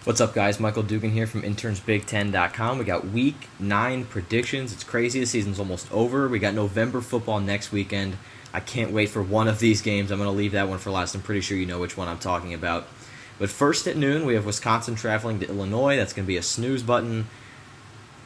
What's up, guys? Michael Dugan here from internsbig10.com. We got week 9 predictions. It's crazy. The season's almost over. We got November football next weekend. I can't wait for one of these games. I'm going to leave that one for last. I'm pretty sure you know which one I'm talking about. But first at noon, we have Wisconsin traveling to Illinois. That's going to be a snooze button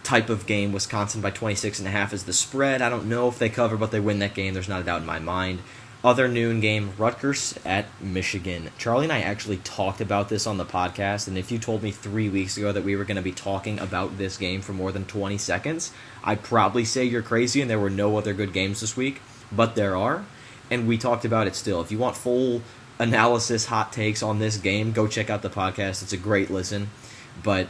type of game. Wisconsin by 26.5 is the spread. I don't know if they cover, but they win that game. There's not a doubt in my mind. Other noon game, Rutgers at Michigan. Charlie and I actually talked about this on the podcast, and if you told me 3 weeks ago that we were going to be talking about this game for more than 20 seconds, I'd probably say you're crazy and there were no other good games this week, but there are, and we talked about it still. If you want full analysis, hot takes on this game, go check out the podcast. It's a great listen, but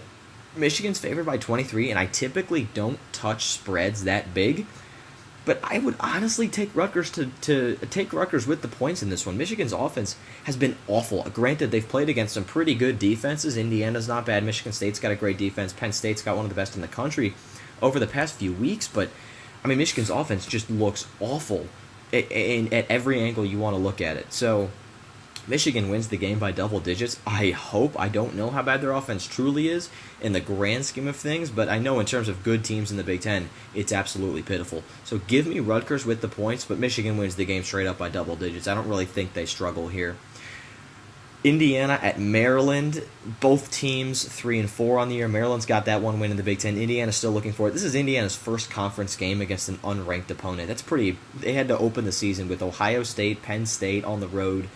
Michigan's favored by 23, and I typically don't touch spreads that big. But I would honestly take Rutgers to take Rutgers with the points in this one. Michigan's offense has been awful. Granted, they've played against some pretty good defenses. Indiana's not bad. Michigan State's got a great defense. Penn State's got one of the best in the country over the past few weeks. But, I mean, Michigan's offense just looks awful at every angle you want to look at it. So, Michigan wins the game by double digits. I hope. I don't know how bad their offense truly is in the grand scheme of things, but I know in terms of good teams in the Big Ten, it's absolutely pitiful. So give me Rutgers with the points, but Michigan wins the game straight up by double digits. I don't really think they struggle here. Indiana at Maryland. Both teams 3-4 on the year. Maryland's got that one win in the Big Ten. Indiana's still looking for it. This is Indiana's first conference game against an unranked opponent. That's pretty. They had to open the season with Ohio State, Penn State on the road,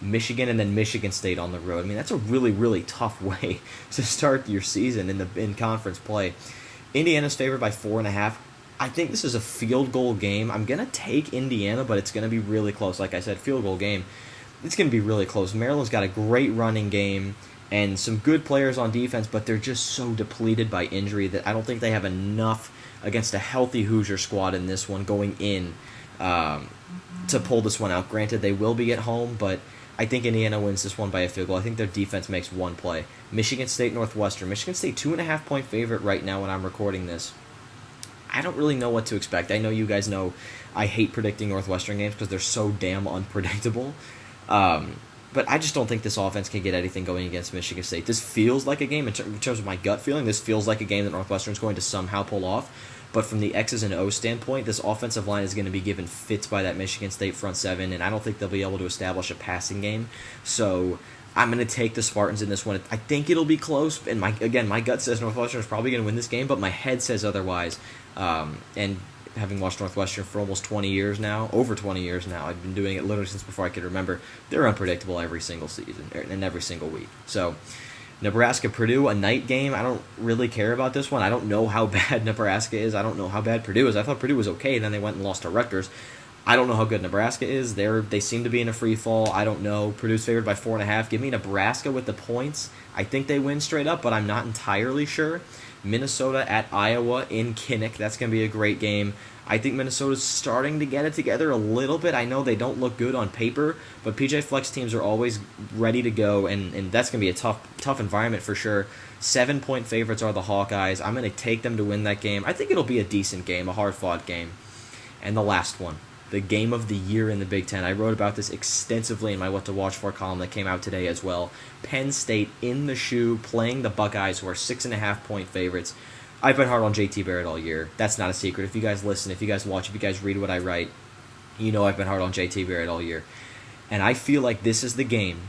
Michigan, and then Michigan State on the road. I mean, that's a really, really tough way to start your season in conference play. Indiana's favored by 4.5. I think this is a field goal game. I'm going to take Indiana, but it's going to be really close. Like I said, field goal game. It's going to be really close. Maryland's got a great running game and some good players on defense, but they're just so depleted by injury that I don't think they have enough against a healthy Hoosier squad in this one going in to pull this one out. Granted, they will be at home, but I think Indiana wins this one by a field goal. I think their defense makes one play. Michigan State, Northwestern. Michigan State 2.5-point favorite right now when I'm recording this. I don't really know what to expect. I know you guys know I hate predicting Northwestern games because they're so damn unpredictable. But I just don't think this offense can get anything going against Michigan State. This feels like a game, in terms of my gut feeling, this feels like a game that Northwestern's going to somehow pull off. But from the X's and O's standpoint, this offensive line is going to be given fits by that Michigan State front seven, and I don't think they'll be able to establish a passing game. So I'm going to take the Spartans in this one. I think it'll be close, and my gut says Northwestern is probably going to win this game, but my head says otherwise. And having watched Northwestern for almost 20 years now, over 20 years now, I've been doing it literally since before I could remember, they're unpredictable every single season and every single week. So Nebraska-Purdue, a night game. I don't really care about this one. I don't know how bad Nebraska is. I don't know how bad Purdue is. I thought Purdue was okay, and then they went and lost to Rutgers. I don't know how good Nebraska is. They seem to be in a free fall. I don't know. Purdue's favored by 4.5. Give me Nebraska with the points. I think they win straight up, but I'm not entirely sure. Minnesota at Iowa in Kinnick. That's going to be a great game. I think Minnesota's starting to get it together a little bit. I know they don't look good on paper, but PJ Flex teams are always ready to go, and that's going to be a tough environment for sure. 7-point favorites are the Hawkeyes. I'm going to take them to win that game. I think it'll be a decent game, a hard-fought game. And the last one, the game of the year in the Big Ten. I wrote about this extensively in my What to Watch For column that came out today as well. Penn State in the shoe, playing the Buckeyes, who are 6.5-point favorites. I've been hard on JT Barrett all year. That's not a secret. If you guys listen, if you guys watch, if you guys read what I write, you know I've been hard on JT Barrett all year. And I feel like this is the game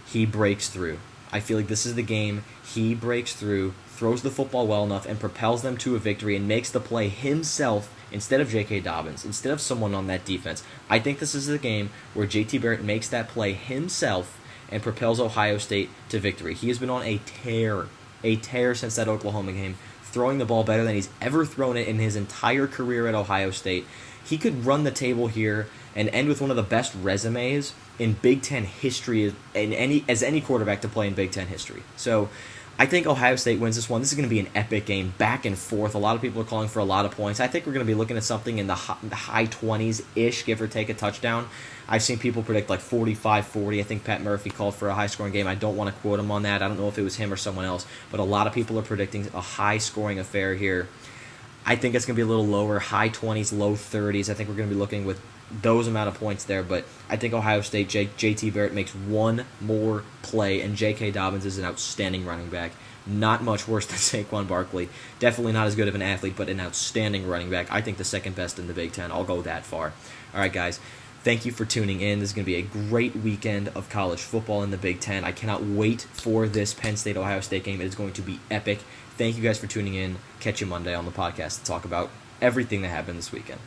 he breaks through. I feel like this is the game he breaks through, throws the football well enough, and propels them to a victory and makes the play himself instead of J.K. Dobbins, instead of someone on that defense. I think this is the game where JT Barrett makes that play himself and propels Ohio State to victory. He has been on a tear since that Oklahoma game, throwing the ball better than he's ever thrown it in his entire career at Ohio State. He could run the table here and end with one of the best resumes in Big Ten history as any quarterback to play in Big Ten history. So I think Ohio State wins this one. This is going to be an epic game, back and forth. A lot of people are calling for a lot of points. I think we're going to be looking at something in the high 20s-ish, give or take a touchdown. I've seen people predict like 45-40. I think Pat Murphy called for a high-scoring game. I don't want to quote him on that. I don't know if it was him or someone else, but a lot of people are predicting a high-scoring affair here. I think it's going to be a little lower, high 20s, low 30s. I think we're going to be looking with those amount of points there, but I think Ohio State, JT Barrett makes one more play, and J.K. Dobbins is an outstanding running back. Not much worse than Saquon Barkley. Definitely not as good of an athlete, but an outstanding running back. I think the second best in the Big Ten. I'll go that far. All right, guys. Thank you for tuning in. This is going to be a great weekend of college football in the Big Ten. I cannot wait for this Penn State-Ohio State game. It is going to be epic. Thank you guys for tuning in. Catch you Monday on the podcast to talk about everything that happened this weekend.